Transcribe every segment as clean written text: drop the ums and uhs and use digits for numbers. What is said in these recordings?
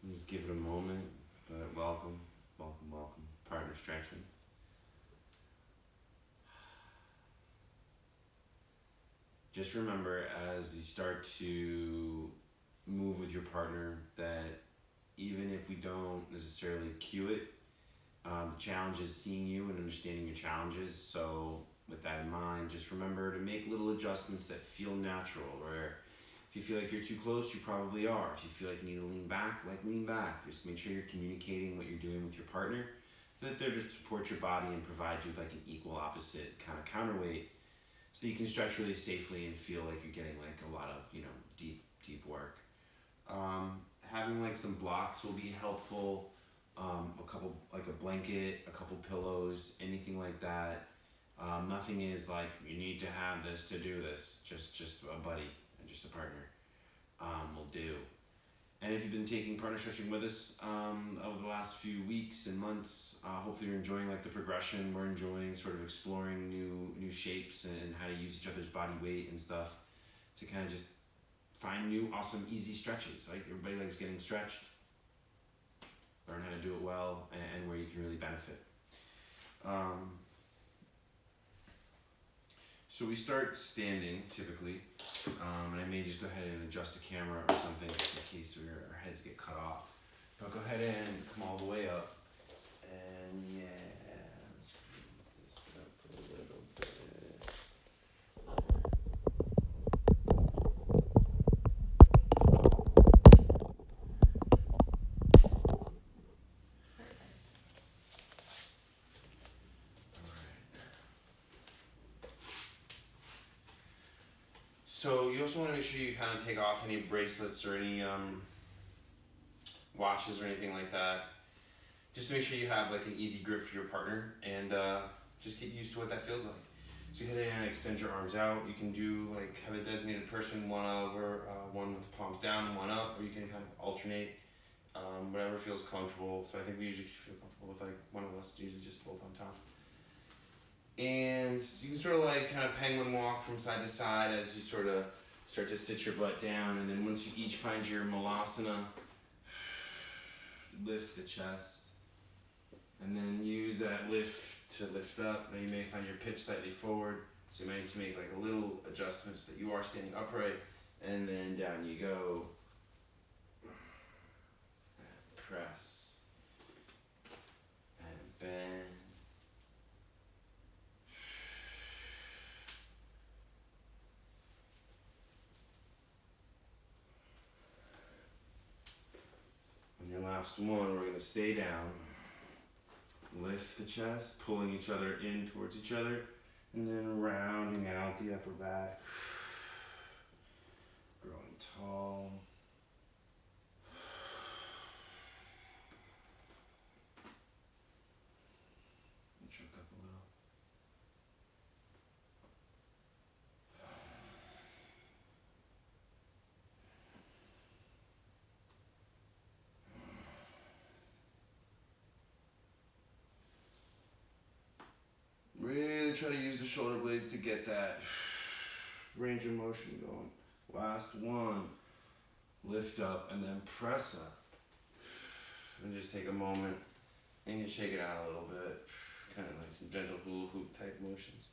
Just give it a moment, but welcome, welcome, welcome. Partner stretching. Just remember as you start to move with your partner that even if we don't necessarily cue it, the challenge is seeing you and understanding your challenges. So, with that in mind, just remember to make little adjustments that feel natural. Where if you feel like you're too close, you probably are. If you feel like you need to lean back, lean back. Just make sure you're communicating what you're doing with your partner so that they're just support your body and provide you with like an equal opposite kind of counterweight so you can stretch really safely and feel like you're getting like a lot of, deep work. Having like some blocks will be helpful. A couple, like a blanket, a couple pillows, anything like that. Nothing is like you need to have this to do this. Just a buddy and just a partner will do. And if you've been taking partner stretching with us over the last few weeks and months, hopefully you're enjoying like the progression. We're enjoying sort of exploring new shapes and how to use each other's body weight and stuff to kind of just find new awesome easy stretches. Like everybody likes getting stretched. Learn how to do it well and where you can really benefit. So we start standing typically, and I may just go ahead and adjust the camera or something just in case our heads get cut off. But go ahead and come all the way up, and let's move this up a little bit. So you also want to make sure you kind of take off any bracelets or any watches or anything like that. Just to make sure you have like an easy grip for your partner and just get used to what that feels like. So you head in and extend your arms out. You can do like have a designated person, one over, one with the palms down and one up, or you can kind of alternate, whatever feels comfortable. So I think we usually feel comfortable with like one of us, usually just both on top. And you can sort of like kind of penguin walk from side to side as you sort of start to sit your butt down, and then once you each find your malasana, lift the chest, and then use that lift to lift up. Now you may find your pitch slightly forward, so you might need to make like a little adjustment so that you are standing upright, and then down you go. And press and bend. On your last one, we're going to stay down. Lift the chest, pulling each other in towards each other, and then rounding out the upper back. Growing tall. And choke up a little. Really try to use the shoulder blades to get that range of motion going. Last one. Lift up and then press up. And just take a moment and you shake it out a little bit. Kind of like some gentle hula hoop type motions.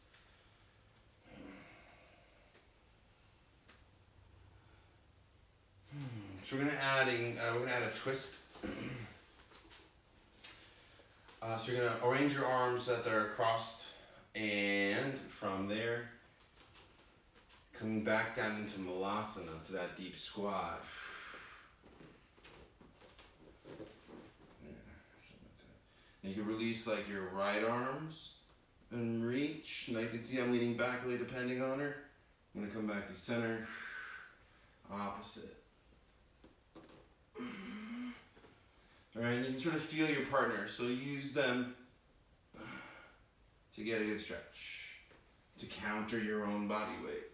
So we're gonna add a twist. So you're gonna arrange your arms so that they're crossed, and from there, coming back down into malasana, to that deep squat. And you can release like your right arms and reach. And I can see I'm leaning back really depending on her. I'm gonna come back to center. Opposite. Alright, and you can sort of feel your partner, so use them to get a good stretch, to counter your own body weight.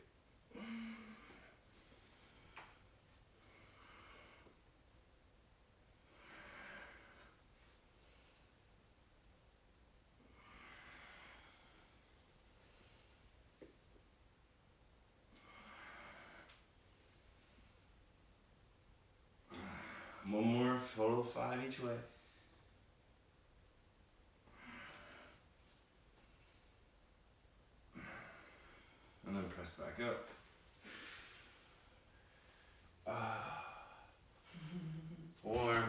One more, total 5 each way. And then press back up. Warm.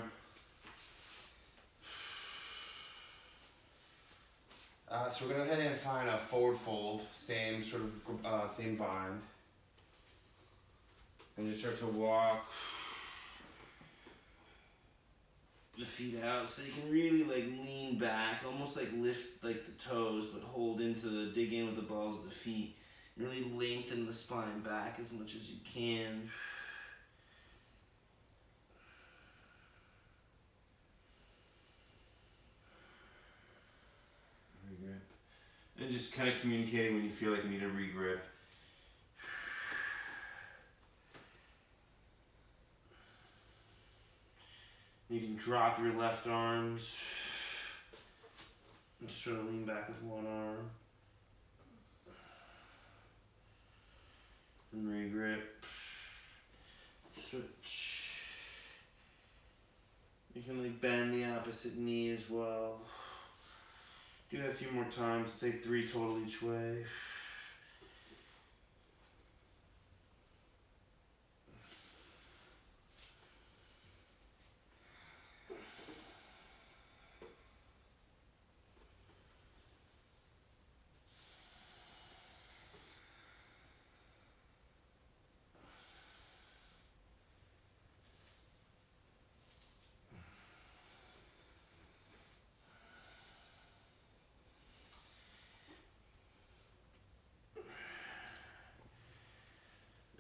So we're gonna go ahead and find a forward fold, same sort of same bind, and just start to walk the feet out so you can really like lean back, almost like lift like the toes, but hold into the dig in with the balls of the feet. Really lengthen the spine back as much as you can. Regrip. And just kind of communicating when you feel like you need a regrip. You can drop your left arms and just sort of lean back with one arm. And regrip. Switch. You can like bend the opposite knee as well. Do that a few more times, say 3 total each way.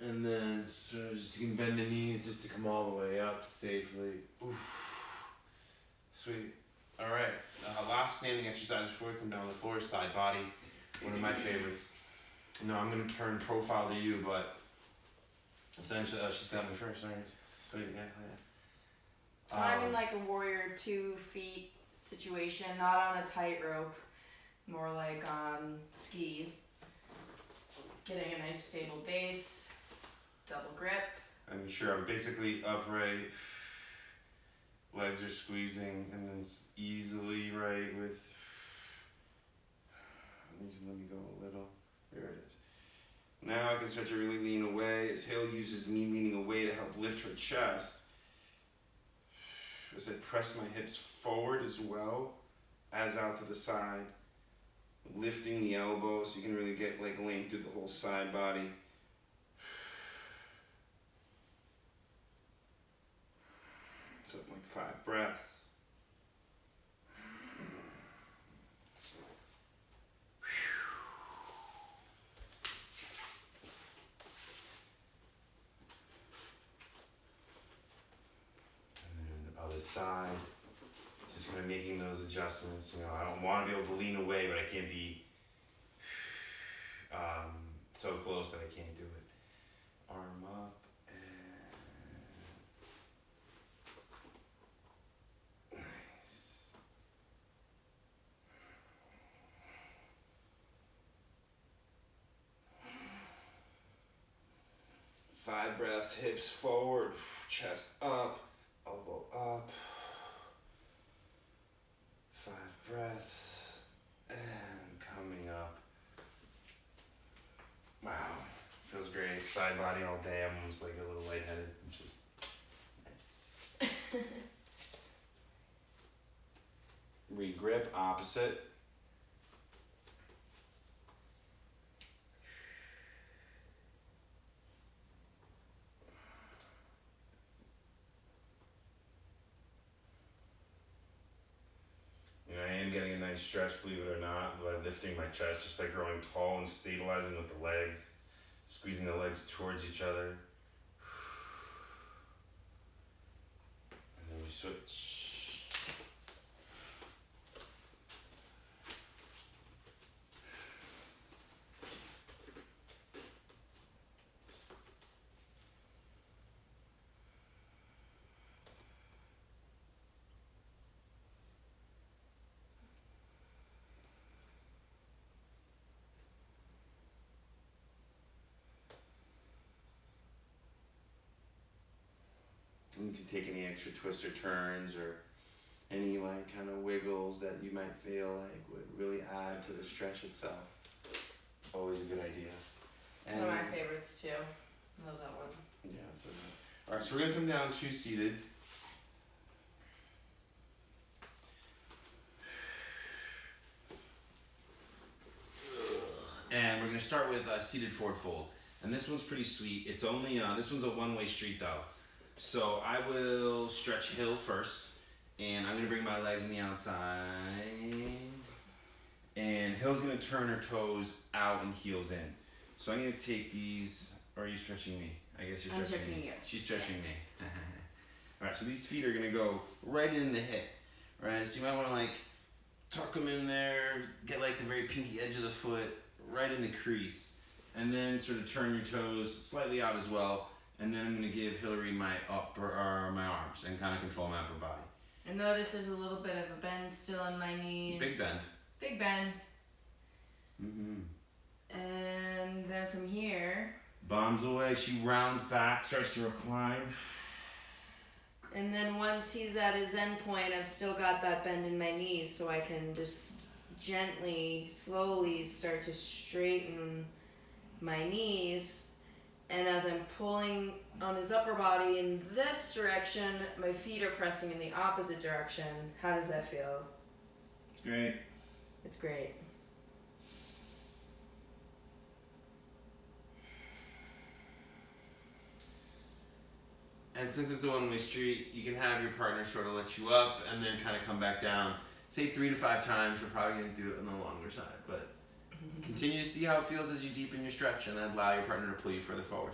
And then so just you can bend the knees just to come all the way up safely. Oof. Sweet. All right. Last standing exercise before we come down to the floor, side body. One of my favorites. No, I'm gonna turn profile to you, but essentially, she's got me first. All right. Sweet. Yeah. So I'm in like a warrior 2 feet situation, not on a tightrope, more like on skis. Getting a nice stable base, double grip. I'm sure I'm basically upright, legs are squeezing, and then easily right with, you can let me go a little, there it is. Now I can start to really lean away, as Hill uses me leaning away to help lift her chest. As I press my hips forward as well as out to the side, lifting the elbows so you can really get like length through the whole side body. Something like 5 breaths. And then the other side. Just kind of making those adjustments. You know, I don't want to be able to lean away, but I can't be so close that I can't do it. Arm up and nice. Five breaths, hips forward, chest up, elbow up. 5 breaths and coming up. Wow, feels great. Side body all day. I'm almost like a little lightheaded, which is nice. Regrip, opposite. I am getting a nice stretch, believe it or not, by lifting my chest, just by growing tall and stabilizing with the legs, squeezing the legs towards each other. And then we switch. And you can take any extra twists or turns or any like kind of wiggles that you might feel like would really add to the stretch itself. Always a good idea. It's one of my favorites too. Love that one. Yeah, it's so good. Alright, so we're gonna come down to seated. And we're gonna start with seated forward fold. And this one's pretty sweet. It's only, this one's a one-way street though. So I will stretch Hill first. And I'm gonna bring my legs on the outside. And Hill's gonna turn her toes out and heels in. So I'm gonna take these, or are you stretching me? I guess you're stretching me. You. She's stretching me. Alright, so these feet are gonna go right in the hip. Right, so you might wanna like tuck them in there, get like the very pinky edge of the foot right in the crease. And then sort of turn your toes slightly out as well. And then I'm gonna give Hillary my my arms and kind of control my upper body. And notice there's a little bit of a bend still in my knees. Big bend. Big bend. Mm-hmm. And then from here. Bombs away, she rounds back, starts to recline. And then once he's at his end point, I've still got that bend in my knees, so I can just gently, slowly start to straighten my knees. And as I'm pulling on his upper body in this direction, my feet are pressing in the opposite direction. How does that feel? It's great. It's great. And since it's a one-way street, you can have your partner sort of let you up and then kind of come back down. Say 3 to 5 times. We're probably going to do it on the longer side, but continue to see how it feels as you deepen your stretch and then allow your partner to pull you further forward.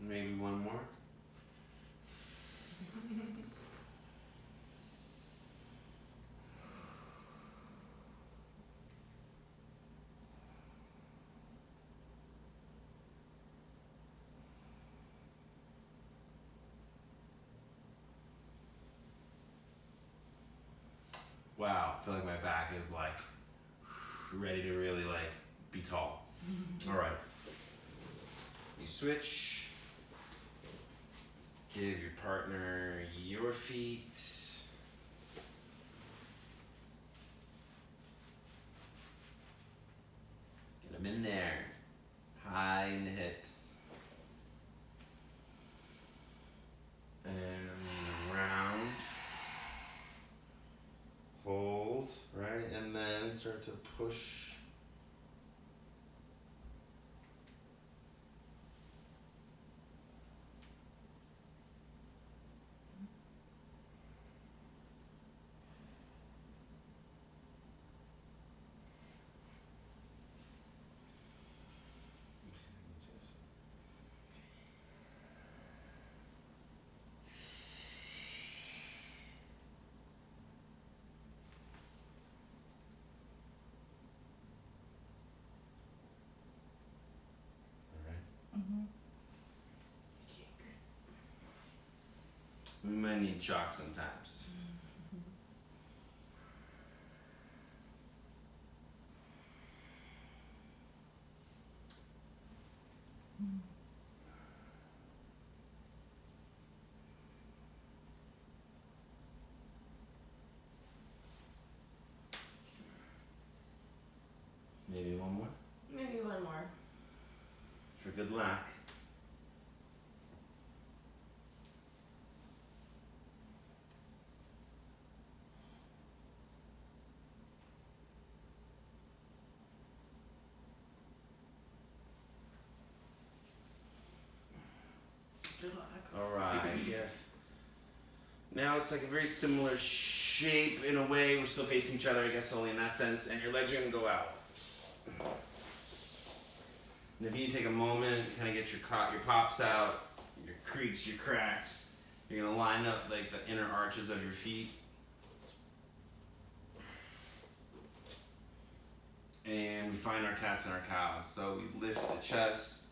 Maybe one more. Wow, I feel like my back is like ready to really like be tall. All right. You switch. Give your partner your feet. Get them in there. High in the hips. And I'm gonna round. Hold, right? And then start to push. We might need chalk sometimes. Maybe one more? Maybe one more. For good luck. Alright, yes. Now it's like a very similar shape in a way. We're still facing each other, I guess, only in that sense. And your legs are going to go out. And if you need to take a moment, kind of get your pops out, your creaks, your cracks. You're going to line up like the inner arches of your feet. And we find our cats and our cows. So we lift the chest,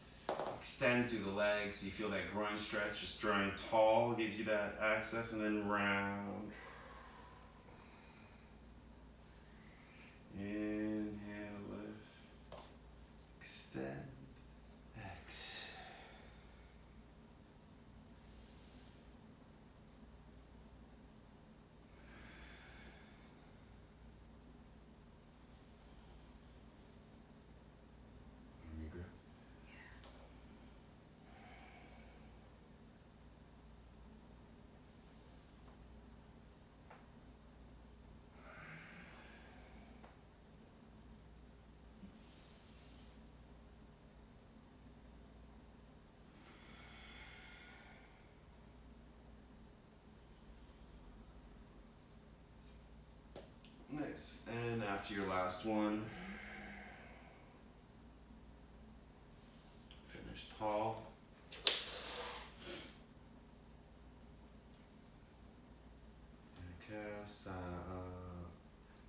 extend through the legs. You feel that groin stretch, just drawing tall gives you that access, and then round. Inhale, lift, extend, exhale. Regrip. Nice. And after your last one, finish tall.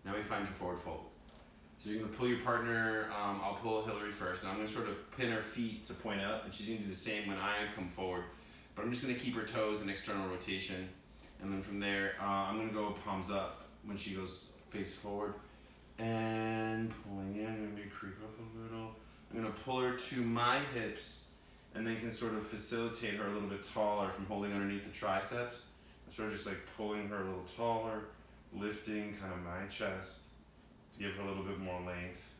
Now we find your forward fold. So you're going to pull your partner, I'll pull Hillary first, and I'm going to sort of pin her feet to point up, and she's going to do the same when I come forward. But I'm just going to keep her toes in external rotation, and then from there, I'm going to go palms up when she goes face forward. And pulling in, maybe creep up a little. I'm going to pull her to my hips, and then can sort of facilitate her a little bit taller from holding underneath the triceps. I'm sort of just like pulling her a little taller, lifting kind of my chest to give her a little bit more length.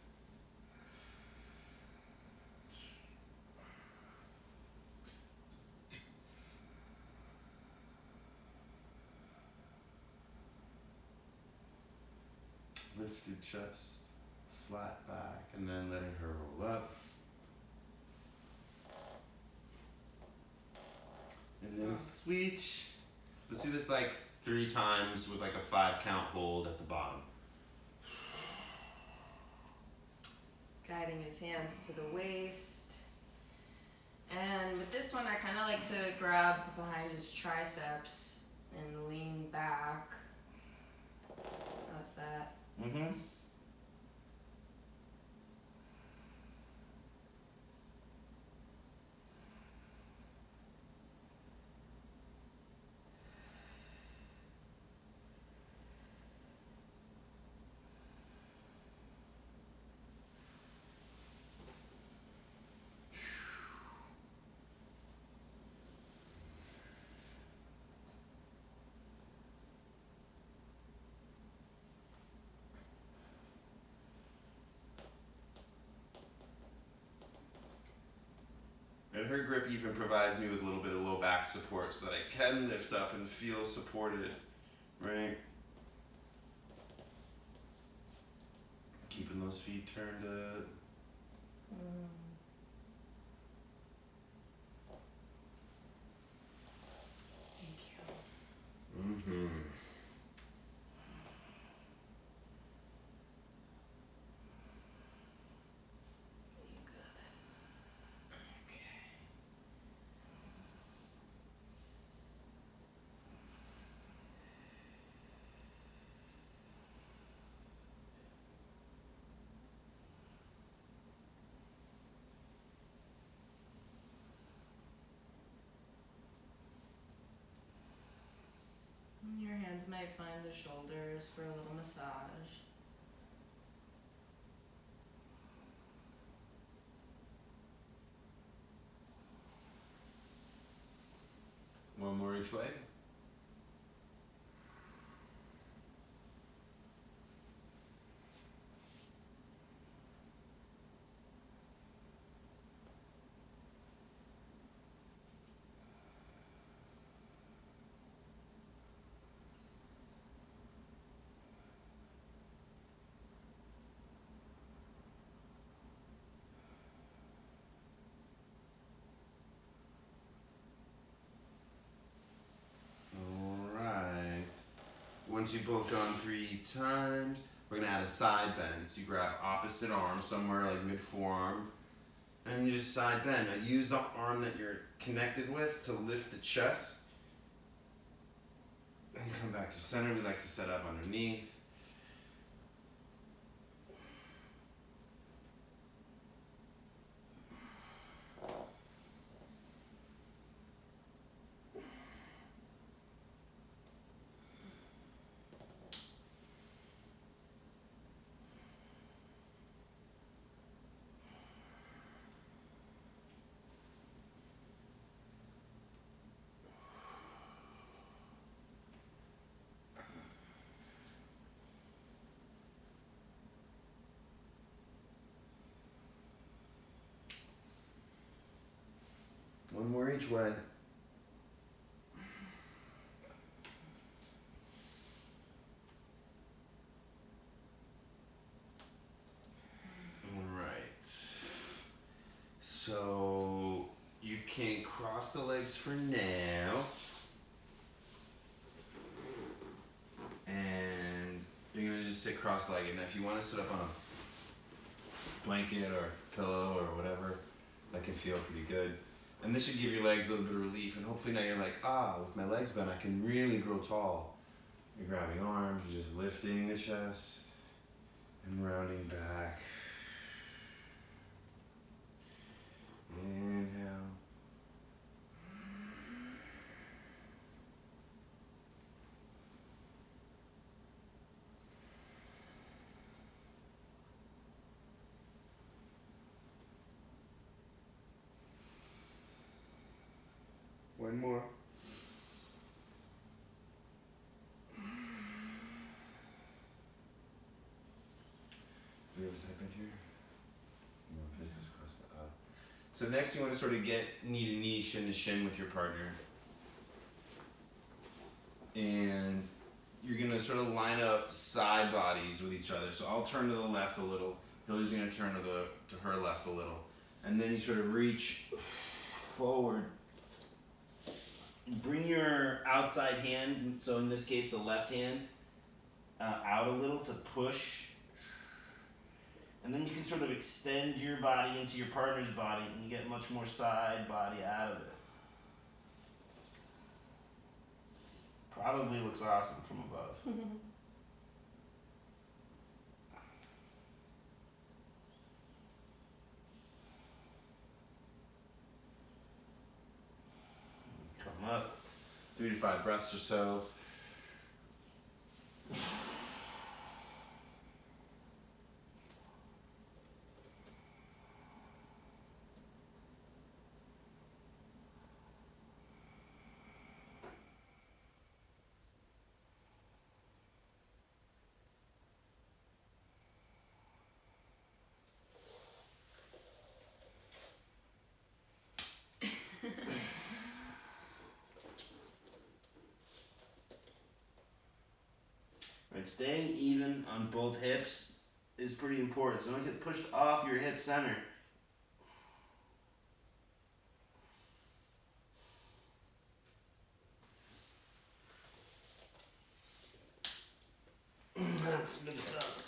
Lifted chest, flat back, and then letting her roll up. And then switch. Let's do this like 3 times with like a 5 count hold at the bottom. Guiding his hands to the waist. And with this one, I kind of like to grab behind his triceps and lean back. How's that? Mm-hmm. And her grip even provides me with a little bit of low back support so that I can lift up and feel supported, right? Keeping those feet turned up. Thank you. Mm-hmm. You got it. Okay. Your hands might find the shoulders for a little massage. One more each way. Once you've both gone 3 times, we're gonna add a side bend. So you grab opposite arm somewhere like mid forearm, and you just side bend. Now use the arm that you're connected with to lift the chest, and come back to center. We like to set up underneath. One more each way. Alright. So you can cross the legs for now. And you're gonna just sit cross-legged. Now if you want to sit up on a blanket or pillow or whatever, that can feel pretty good. And this should give your legs a little bit of relief, and hopefully now you're like, with my legs bent, I can really grow tall. You're grabbing arms, you're just lifting the chest and rounding back. Inhale. One more. Do we have a side bend here? No, just this across the up. So next you want to sort of get knee to knee, shin to shin with your partner. And you're going to sort of line up side bodies with each other. So I'll turn to the left a little. Hillary's going to turn to her left a little. And then you sort of reach forward. Bring your outside hand, so in this case the left hand, out a little to push. And then you can sort of extend your body into your partner's body and you get much more side body out of it. Probably looks awesome from above. Come up, 3 to 5 breaths or so. Right, staying even on both hips is pretty important. So don't get pushed off your hip center. That's good stuff.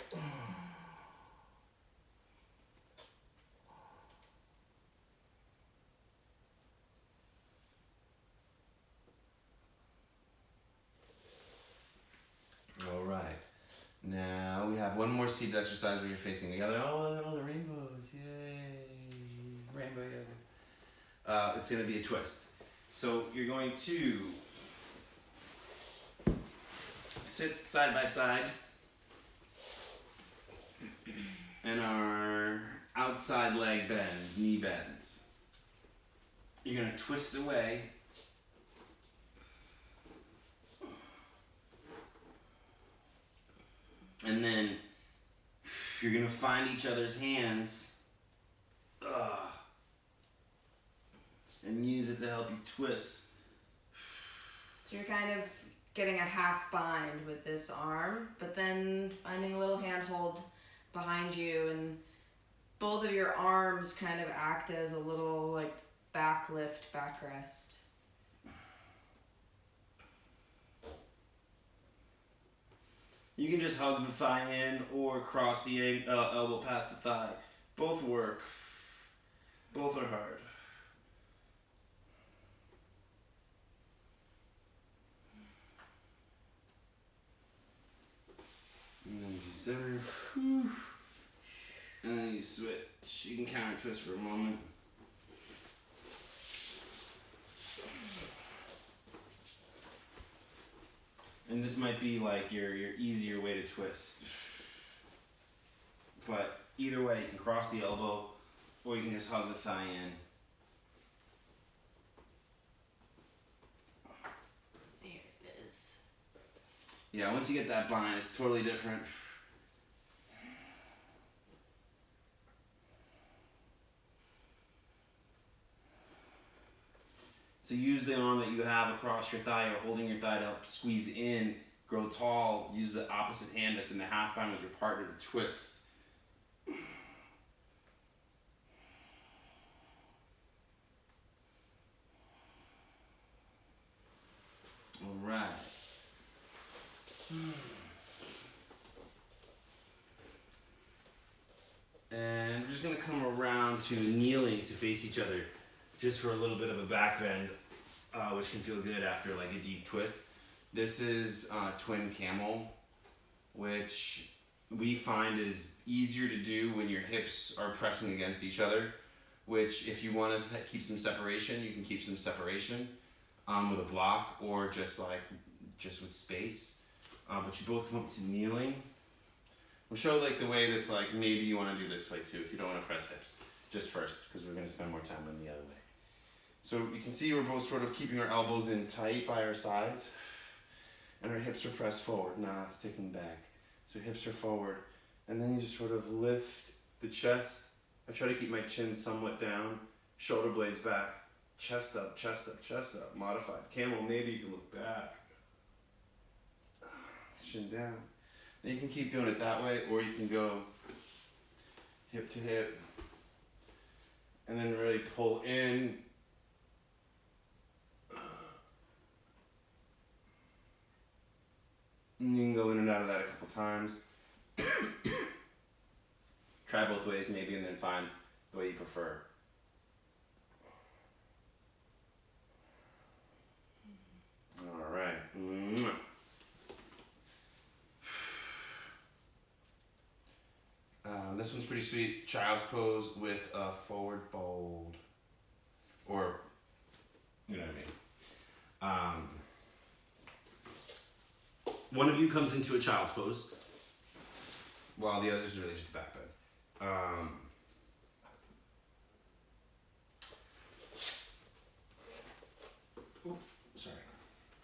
All right. Now we have one more seated exercise where you're facing together. Oh, the rainbows! Yay! Rainbow yoga. It's going to be a twist. So you're going to sit side by side, and our outside leg bends, knee bends. You're going to twist away. And then you're going to find each other's hands and use it to help you twist. So you're kind of getting a half bind with this arm, but then finding a little handhold behind you, and both of your arms kind of act as a little like back lift, backrest. You can just hug the thigh in or cross the elbow past the thigh. Both work. Both are hard. And then you center. And then you switch. You can counter twist for a moment. And this might be like your easier way to twist. But either way, you can cross the elbow or you can just hug the thigh in. There it is. Yeah, once you get that bind, it's totally different. So use the arm that you have across your thigh or holding your thigh to help squeeze in, grow tall. Use the opposite hand that's in the half bind with your partner to twist. Alright. And we're just going to come around to kneeling to face each other just for a little bit of a back bend, which can feel good after like a deep twist. This is twin camel, which we find is easier to do when your hips are pressing against each other, which if you want to keep some separation, you can keep some separation with a block or just with space. But you both come up to kneeling. We'll show like the way that's like maybe you want to do this way too if you don't want to press hips. Just first, because we're going to spend more time on the other way. So you can see we're both sort of keeping our elbows in tight by our sides. And our hips are pressed forward. Nah, it's taken back. So hips are forward. And then you just sort of lift the chest. I try to keep my chin somewhat down. Shoulder blades back. Chest up, chest up, chest up. Modified. Camel, maybe you can look back. Chin down. Now you can keep doing it that way, or you can go hip to hip. And then really pull in. And you can go in and out of that a couple times. Try both ways maybe and then find the way you prefer. Alright. This one's pretty sweet. Child's pose with a forward fold. Or, you know what I mean. One of you comes into a child's pose, while the other's really just back bend. Sorry.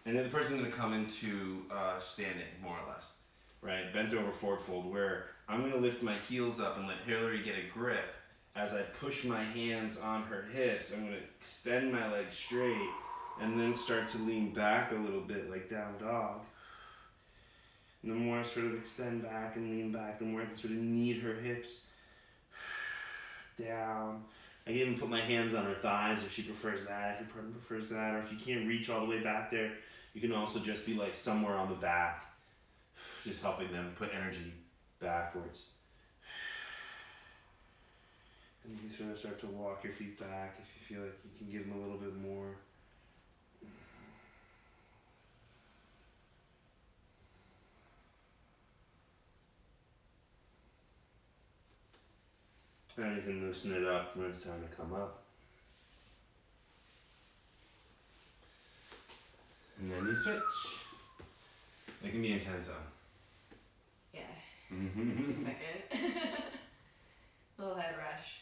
And then the person's going to come into standing, more or less. Right? Bent over forward fold, where I'm going to lift my heels up and let Hillary get a grip. As I push my hands on her hips, I'm going to extend my legs straight and then start to lean back a little bit like down dog. And the more I sort of extend back and lean back, the more I can sort of knead her hips down. I can even put my hands on her thighs if she prefers that, if your partner prefers that, or if you can't reach all the way back there, you can also just be like somewhere on the back, just helping them put energy backwards. And you can sort of start to walk your feet back if you feel like you can give them a little bit more. And you can loosen it up when it's time to come up. And then you switch. It can be intense, huh? Yeah. Just a second. Little head rush.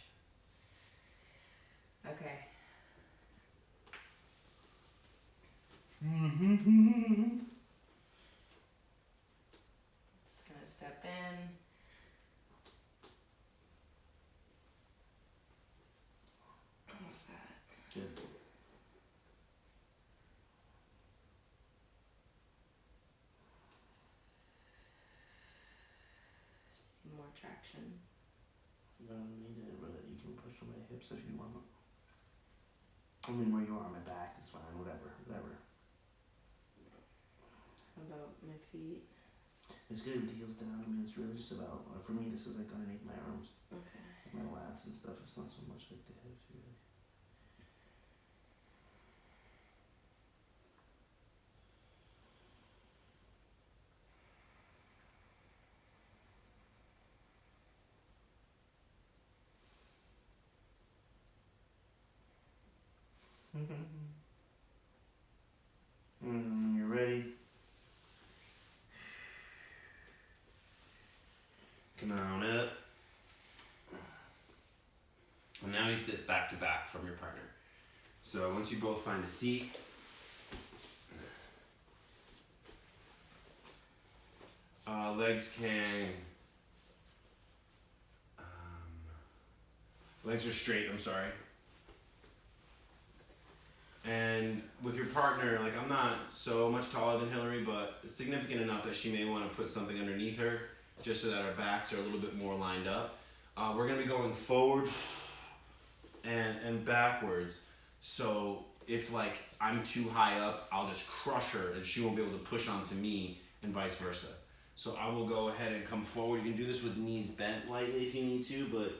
Okay. Just gonna step in. Almost got it. Good. More traction. You don't need it, but you can push on my hips if you want. I mean, where you are on my back is fine, whatever. How about my feet? It's good with the heels down. I mean, it's really just about, for me, this is like underneath my arms, Okay. my lats and stuff. It's not so much like the hips, really. And when you're ready, come on up. And now you sit back to back from your partner. So once you both find a seat, legs can. Legs are straight, I'm sorry. And with your partner, like I'm not so much taller than Hillary, but significant enough that she may want to put something underneath her just so that our backs are a little bit more lined up. We're going to be going forward and backwards. So if like I'm too high up, I'll just crush her and she won't be able to push onto me and vice versa. So I will go ahead and come forward. You can do this with knees bent lightly if you need to, but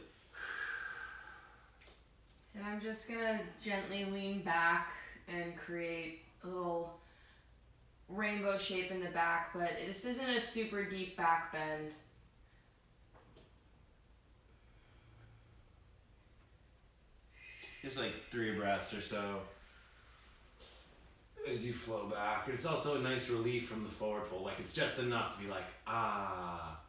And I'm just gonna gently lean back and create a little rainbow shape in the back, but this isn't a super deep back bend. just like 3 breaths or so as you flow back. It's also a nice relief from the forward fold. Like it's just enough to be like, ah.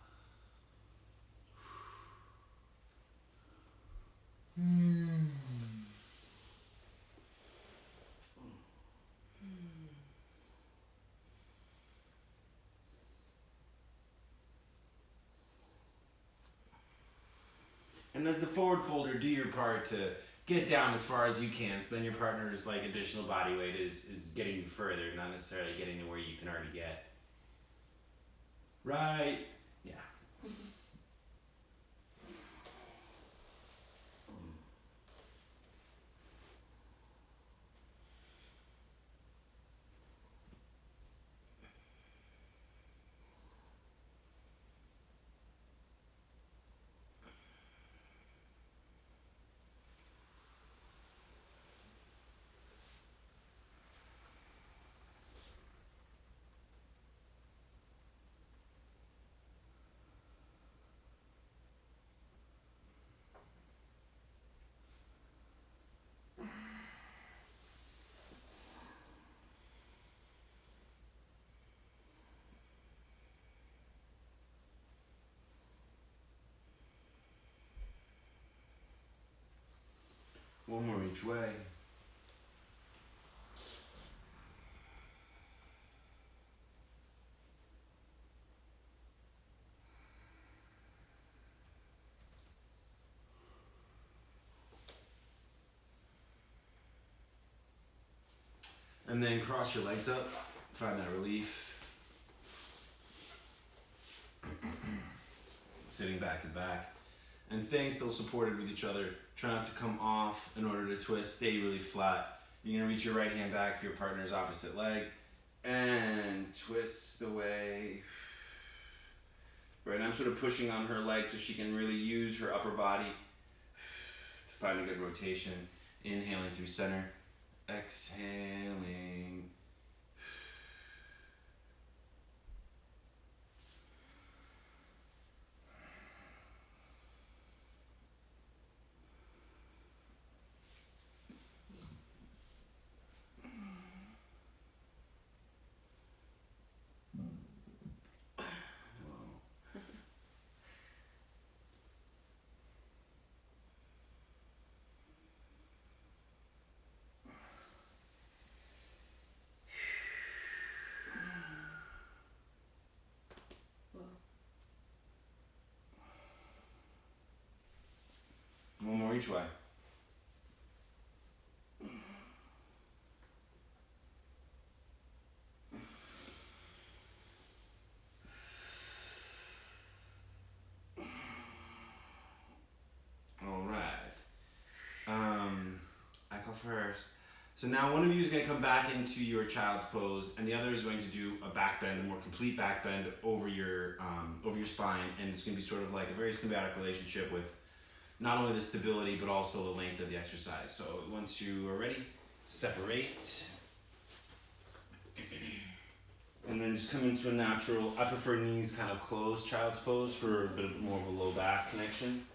And as the forward folder, do your part to get down as far as you can, so then your partner's like additional body weight is getting you further, not necessarily getting to where you can already get. Right? Yeah. One more each way. And then cross your legs up, find that relief. Sitting back to back and staying still supported with each other. Try not to come off in order to twist. Stay really flat. You're gonna reach your right hand back for your partner's opposite leg and twist away. Right, I'm sort of pushing on her leg so she can really use her upper body to find a good rotation. Inhaling through center, exhaling. One more each way. All right. I go first. So now one of you is going to come back into your child's pose, and the other is going to do a back bend, a more complete back bend over your spine, and it's going to be sort of like a very symbiotic relationship with not only the stability but also the length of the exercise. So once you are ready, separate, and then just come into a natural. I prefer knees kind of closed, child's pose, for a bit more of a low back connection.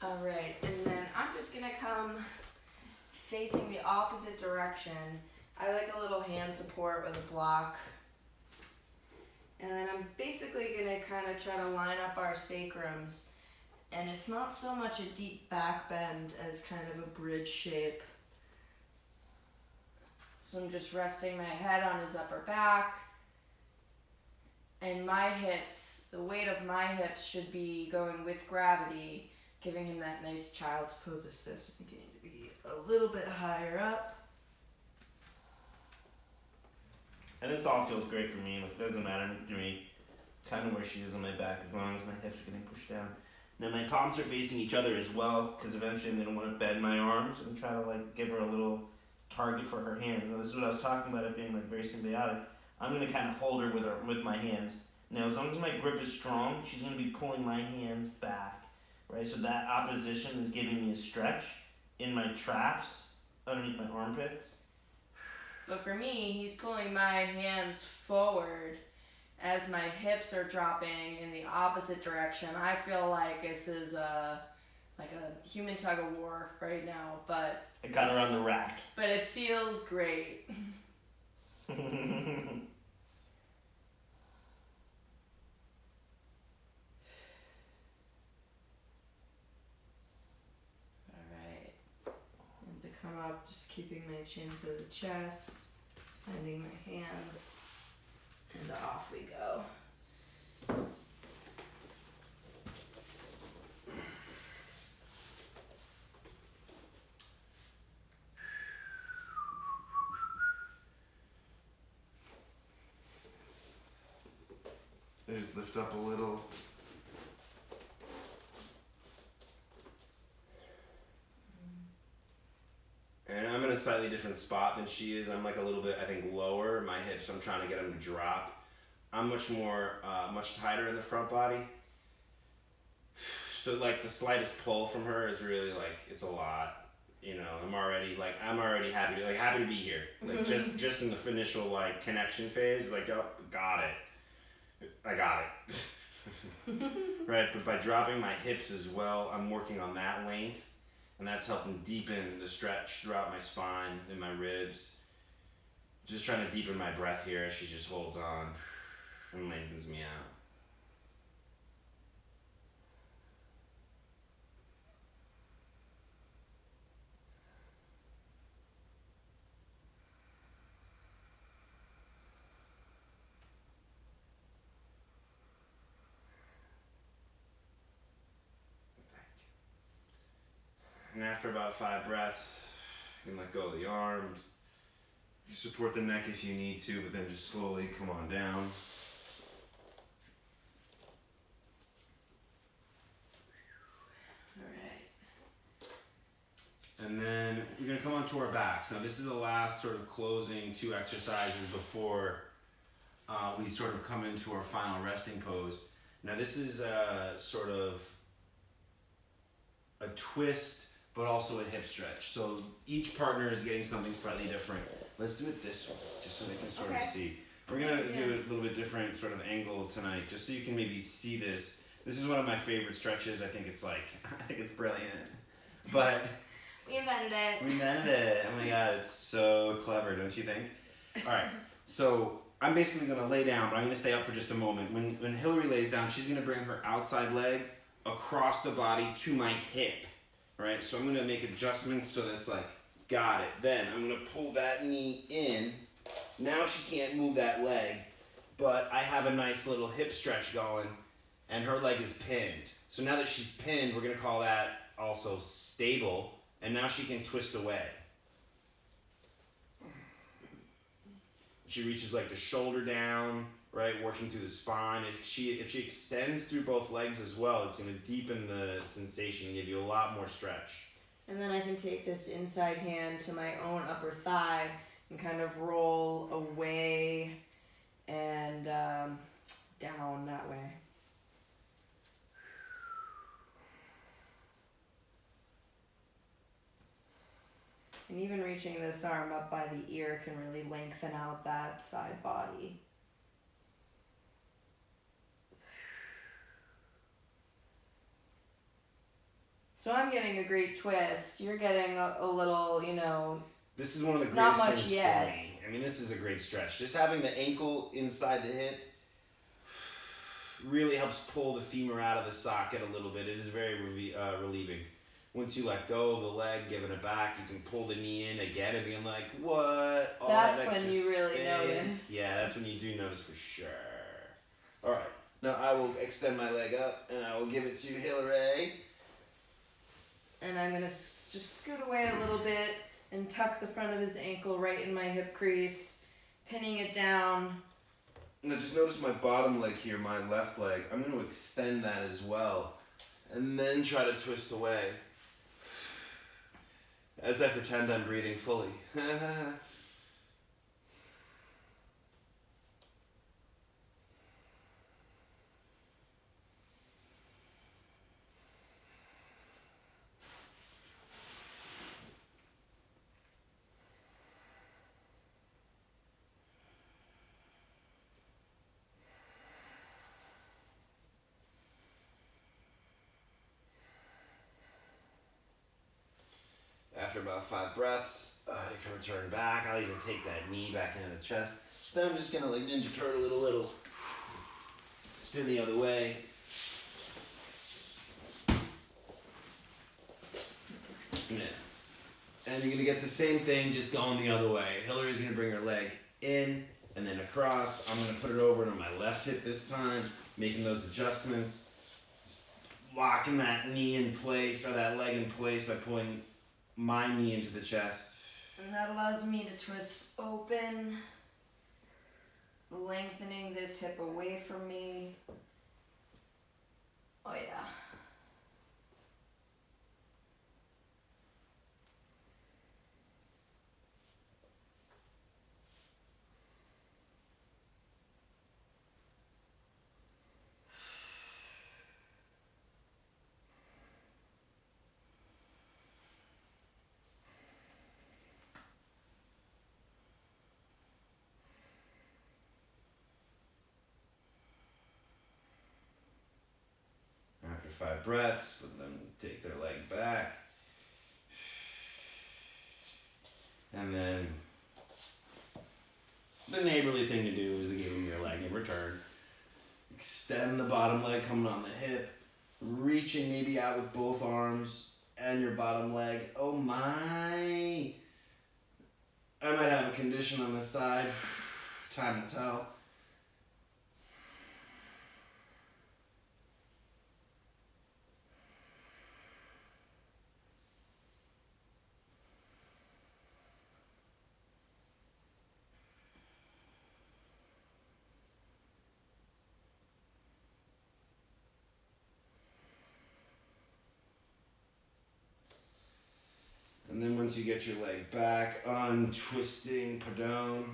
Alright, and then I'm just gonna come facing the opposite direction. I like a little hand support with a block. And then I'm basically gonna kind of try to line up our sacrums. And it's not so much a deep back bend as kind of a bridge shape. So I'm just resting my head on his upper back. And my hips, the weight of my hips should be going with gravity, giving him that nice child's pose assist. I'm beginning to be a little bit higher up. And this all feels great for me. Like, it doesn't matter to me kind of where she is on my back as long as my hips are getting pushed down. Now my palms are facing each other as well, because eventually I'm going to want to bend my arms and try to like give her a little target for her hands. Now this is what I was talking about, it being like very symbiotic. I'm going to kind of hold her with my hands. Now as long as my grip is strong, she's going to be pulling my hands back, right? So that opposition is giving me a stretch in my traps underneath my armpits. But for me, he's pulling my hands forward as my hips are dropping in the opposite direction. I feel like this is like a human tug of war right now, but I got her on the rack. But it feels great. Alright. And to come up, just keeping my chin to the chest, finding my hands, and off we go. Just lift up a little. And I'm in a slightly different spot than she is. I'm like a little bit, I think, lower. My hips, I'm trying to get them to drop. I'm much more, much tighter in the front body. So like the slightest pull from her is really like, it's a lot. You know, I'm already happy to be here. Like just in the initial like connection phase, like, oh, got it. I got it. Right, but by dropping my hips as well, I'm working on that length, and that's helping deepen the stretch throughout my spine and my ribs. Just trying to deepen my breath here as she just holds on and lengthens me out. And after about 5 breaths, you can let go of the arms. You support the neck if you need to, but then just slowly come on down. Alright. And then you're going to come onto our backs. Now this is the last sort of closing 2 exercises before we sort of come into our final resting pose. Now this is sort of a twist, but also a hip stretch. So each partner is getting something slightly different. Let's do it this way, just so they can sort of see. We're gonna do a little bit different sort of angle tonight, just so you can maybe see this. This is one of my favorite stretches. I think it's brilliant. But We invented it. we invented it. Oh my god, it's so clever, don't you think? Alright, so I'm basically gonna lay down, but I'm gonna stay up for just a moment. When Hillary lays down, she's gonna bring her outside leg across the body to my hip. Right, so I'm going to make adjustments so that's like, got it. Then I'm going to pull that knee in. Now she can't move that leg, but I have a nice little hip stretch going, and her leg is pinned. So now that she's pinned, we're going to call that also stable, and now she can twist away. She reaches like the shoulder down, right, working through the spine. If she extends through both legs as well, it's going to deepen the sensation and give you a lot more stretch. And then I can take this inside hand to my own upper thigh and kind of roll away and down that way. And even reaching this arm up by the ear can really lengthen out that side body. So I'm getting a great twist. You're getting a little, you know. This is one of the Not greatest much things yet. for me. I mean, this is a great stretch. Just having the ankle inside the hip really helps pull the femur out of the socket a little bit. It is very relieving. Once you let go of the leg, giving it back, you can pull the knee in again and being like, what? All That's that when extra you really space. notice. Yeah, that's when you do notice for sure. All right. Now I will extend my leg up and I will give it to Hillary. And I'm going to just scoot away a little bit and tuck the front of his ankle right in my hip crease, pinning it down. Now just notice my bottom leg here, my left leg. I'm going to extend that as well. And then try to twist away. As I pretend I'm breathing fully. After about 5 breaths, you can return back. I'll even take that knee back into the chest. Then I'm just gonna like Ninja Turtle it a little. Spin the other way. Yeah. And you're gonna get the same thing, just going the other way. Hillary's gonna bring her leg in and then across. I'm gonna put it over to my left hip this time, making those adjustments. Locking that knee in place or that leg in place by pulling my knee into the chest. And that allows me to twist open, lengthening this hip away from me. Oh yeah. After 5 breaths, let them take their leg back. And then the neighborly thing to do is to give them your leg in return. Extend the bottom leg coming on the hip, reaching maybe out with both arms and your bottom leg. Oh my! I might have a condition on this side. Time to tell. And then once you get your leg back, untwisting Padone.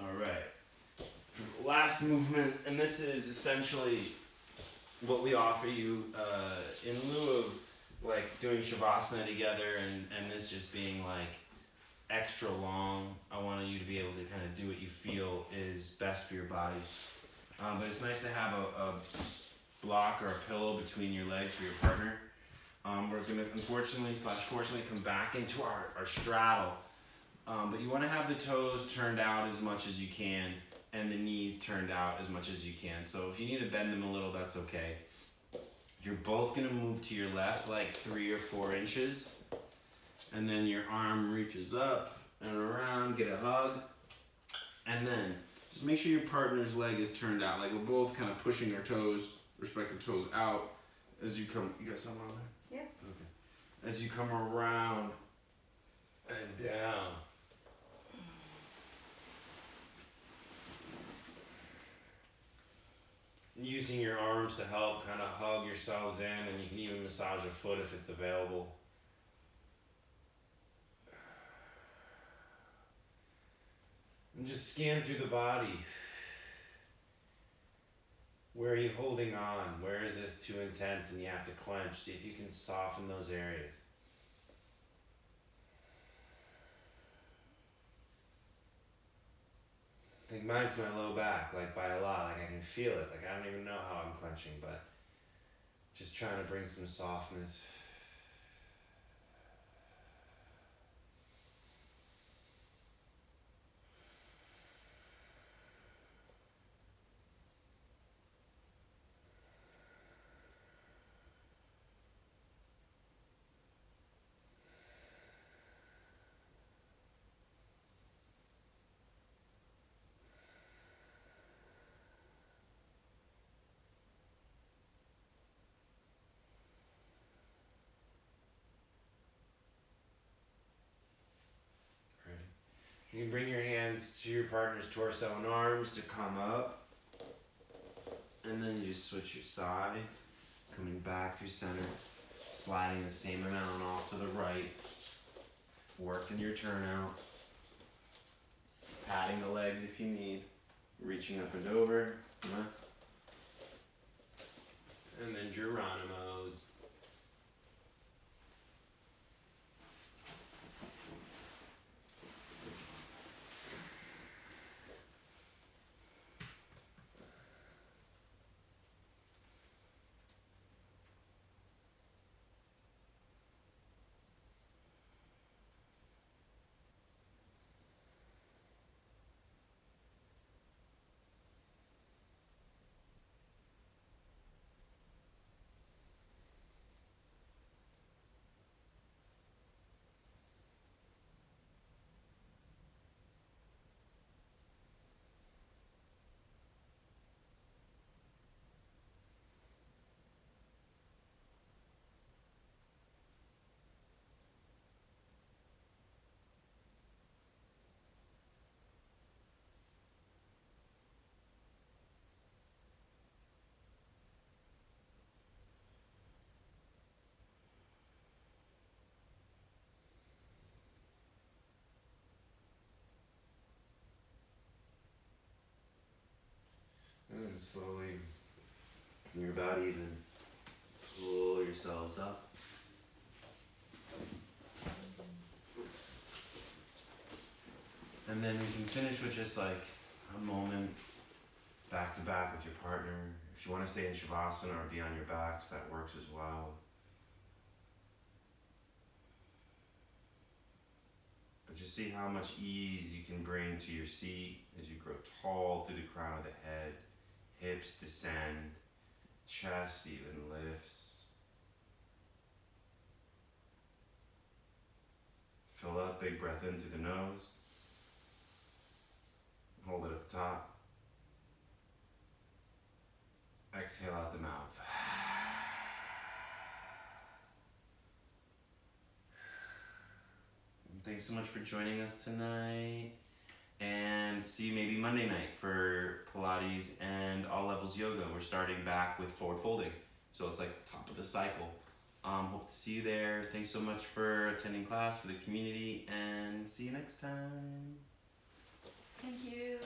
Alright. Last movement, and this is essentially what we offer you in lieu of like doing Shavasana together and this just being like extra long. I wanted you to be able to kind of do what you feel is best for your body. But it's nice to have a block or a pillow between your legs for your partner. We're gonna fortunately come back into our straddle. But you wanna have the toes turned out as much as you can and the knees turned out as much as you can. So if you need to bend them a little, that's okay. You're both gonna move to your left like 3 or 4 inches. And then your arm reaches up and around, get a hug. And then just make sure your partner's leg is turned out. Like we're both kind of pushing our toes, respective toes out as you come. You got something on there? Yeah. Okay. As you come around and down. using your arms to help kind of hug yourselves in, and you can even massage a foot if it's available. And just scan through the body. Where are you holding on? Where is this too intense and you have to clench? See if you can soften those areas. I think mine's my low back, like by a lot. Like I can feel it. Like I don't even know how I'm clenching, but just trying to bring some softness. You can bring your hands to your partner's torso and arms to come up. And then you just switch your sides, coming back through center, sliding the same amount off to the right, working your turnout, patting the legs if you need, reaching up and over, and then Geronimo's. And then slowly, you're about even. Pull yourselves up. And then we can finish with just like a moment back to back with your partner. If you want to stay in Shavasana or be on your backs, that works as well. But just see how much ease you can bring to your seat as you grow tall through the crown of the head. Hips descend, chest even lifts. Fill up, big breath in through the nose. Hold it at the top. Exhale out the mouth. Thanks so much for joining us tonight. And see you maybe Monday night for Pilates and All Levels Yoga. We're starting back with forward folding. So it's like top of the cycle. Hope to see you there. Thanks so much for attending class, for the community, and see you next time. Thank you.